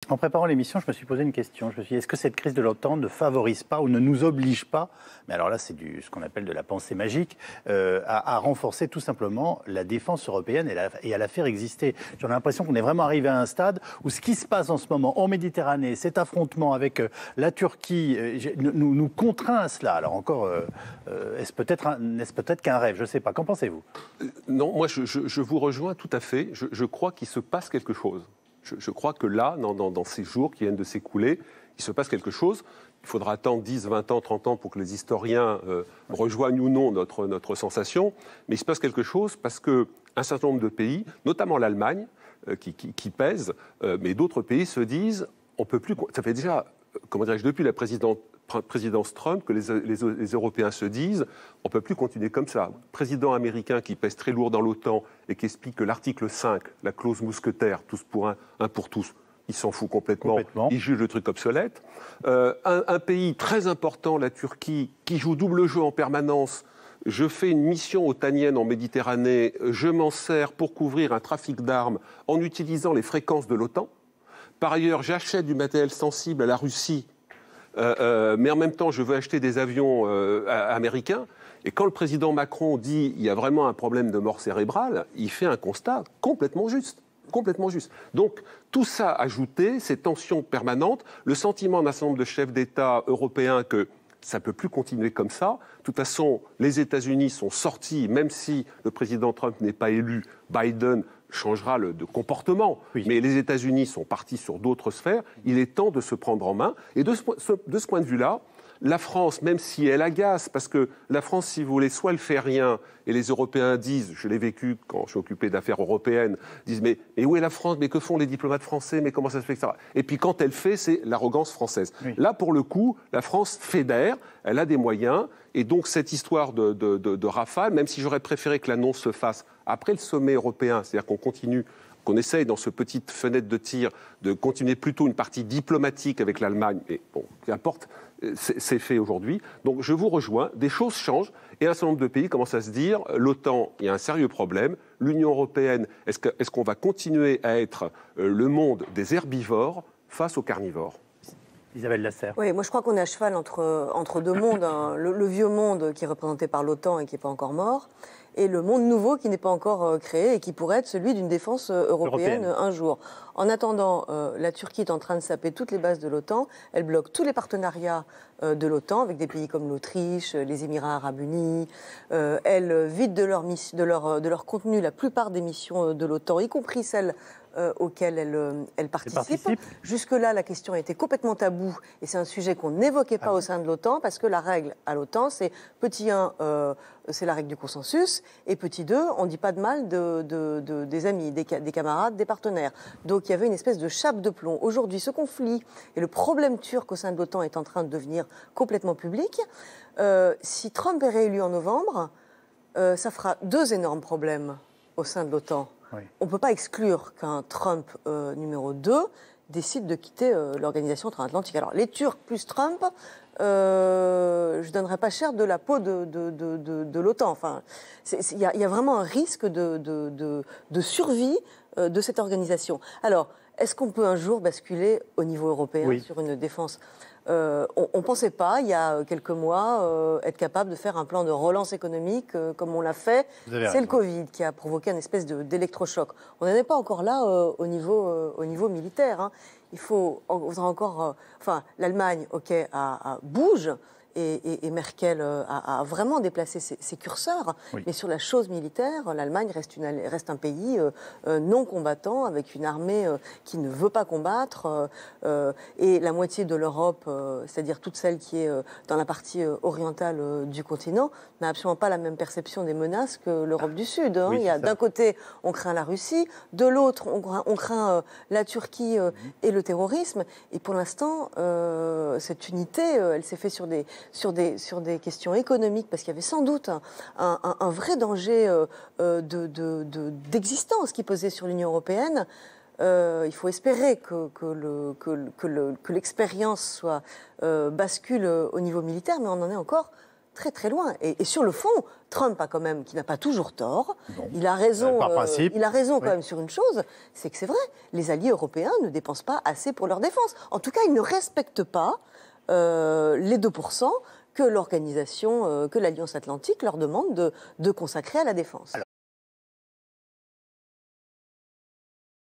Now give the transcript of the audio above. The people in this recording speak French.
En préparant l'émission, je me suis posé une question. Je me suis dit, est-ce que cette crise de l'OTAN ne favorise pas ou ne nous oblige pas, mais alors là c'est ce qu'on appelle de la pensée magique, à renforcer tout simplement la défense européenne et à la faire exister. J'ai l'impression qu'on est vraiment arrivé à un stade où ce qui se passe en ce moment en Méditerranée, cet affrontement avec la Turquie, nous contraint à cela. Alors encore, est-ce peut-être qu'un rêve? Je ne sais pas. Qu'en pensez-vous? Non, moi je vous rejoins tout à fait. Je crois qu'il se passe quelque chose. Je crois que là, dans ces jours qui viennent de s'écouler, il se passe quelque chose. Il faudra attendre 10, 20 ans, 30 ans pour que les historiens rejoignent ou non notre sensation. Mais il se passe quelque chose parce qu'un certain nombre de pays, notamment l'Allemagne, qui pèse, mais d'autres pays se disent, on peut plus... Ça fait déjà, comment dirais-je, depuis la présidence Trump que les Européens se disent on ne peut plus continuer comme ça. Président américain qui pèse très lourd dans l'OTAN et qui explique que l'article 5, la clause mousquetaire, tous pour un pour tous, il s'en fout complètement. Il juge le truc obsolète. Un pays très important, la Turquie, qui joue double jeu en permanence. Je fais une mission otanienne en Méditerranée, je m'en sers pour couvrir un trafic d'armes en utilisant les fréquences de l'OTAN. Par ailleurs, j'achète du matériel sensible à la Russie, mais en même temps, je veux acheter des avions américains. Et quand le président Macron dit qu'il y a vraiment un problème de mort cérébrale, il fait un constat complètement juste. Complètement juste. Donc, tout ça ajouté, ces tensions permanentes, le sentiment d'un certain nombre de chefs d'État européens que ça ne peut plus continuer comme ça. De toute façon, les États-Unis sont sortis, même si le président Trump n'est pas élu, Biden changera de comportement. Oui. Mais les États-Unis sont partis sur d'autres sphères. Il est temps de se prendre en main. Et de ce point de vue-là, la France, même si elle agace, parce que la France, si vous voulez, soit elle fait rien, et les Européens disent, je l'ai vécu quand je suis occupé d'affaires européennes, disent mais où est la France? Mais que font les diplomates français? Mais comment ça se fait, etc. Et puis quand elle fait, c'est l'arrogance française. Oui. Là, pour le coup, la France fédère, elle a des moyens, et donc cette histoire de Rafale, même si j'aurais préféré que l'annonce se fasse après le sommet européen, c'est-à-dire qu'on continue, qu'on essaye dans cette petite fenêtre de tir de continuer plutôt une partie diplomatique avec l'Allemagne, mais bon, qu'importe, c'est fait aujourd'hui. Donc je vous rejoins, des choses changent et un certain nombre de pays commencent à se dire l'OTAN, il y a un sérieux problème, l'Union européenne, est-ce qu'on va continuer à être le monde des herbivores face aux carnivores? Isabelle Lasserre. Oui, moi je crois qu'on est à cheval entre deux mondes, hein. Le vieux monde qui est représenté par l'OTAN et qui n'est pas encore mort, et le monde nouveau qui n'est pas encore créé et qui pourrait être celui d'une défense européenne un jour. En attendant, la Turquie est en train de saper toutes les bases de l'OTAN, elle bloque tous les partenariats de l'OTAN avec des pays comme l'Autriche, les Émirats arabes unis, elle vide de leur contenu la plupart des missions de l'OTAN, y compris celles auxquelles elle participe. Jusque-là, la question a été complètement taboue et c'est un sujet qu'on n'évoquait pas au sein de l'OTAN parce que la règle à l'OTAN, c'est petit 1, c'est la règle du consensus et petit 2, on ne dit pas de mal des amis, des camarades, des partenaires. Donc il y avait une espèce de chape de plomb. Aujourd'hui, ce conflit et le problème turc au sein de l'OTAN est en train de devenir complètement public. Si Trump est réélu en novembre, ça fera 2 énormes problèmes au sein de l'OTAN. Oui. On ne peut pas exclure qu'un Trump numéro 2 décide de quitter l'organisation transatlantique. Alors, les Turcs plus Trump, je ne donnerais pas cher de la peau de l'OTAN. Enfin, il y a vraiment un risque de survie de cette organisation. Alors, est-ce qu'on peut un jour basculer au niveau européen sur une défense ? On ne pensait pas, il y a quelques mois, être capable de faire un plan de relance économique comme on l'a fait. C'est le Covid qui a provoqué une espèce d'électrochoc. On n'en est pas encore là au niveau militaire. Hein. Il faudra encore... l'Allemagne, bouge. Et Merkel a vraiment déplacé ses curseurs. Oui. Mais sur la chose militaire, l'Allemagne reste un pays non combattant, avec une armée qui ne veut pas combattre. Et la moitié de l'Europe, c'est-à-dire toute celle qui est dans la partie orientale du continent, n'a absolument pas la même perception des menaces que l'Europe du Sud. Hein. Oui, d'un côté, on craint la Russie, de l'autre, on craint la Turquie et le terrorisme. Et pour l'instant, cette unité, elle s'est faite sur des questions économiques, parce qu'il y avait sans doute un vrai danger d'existence qui pesait sur l'Union européenne. Il faut espérer que l'expérience bascule au niveau militaire, mais on en est encore très très loin. Et sur le fond, Trump qui n'a pas toujours tort. Non. Il a raison. Par principe. Il a raison quand Oui. même sur une chose, c'est que c'est vrai, les alliés européens ne dépensent pas assez pour leur défense. En tout cas, ils ne respectent pas les 2% que l'Alliance Atlantique leur demande de consacrer à la défense.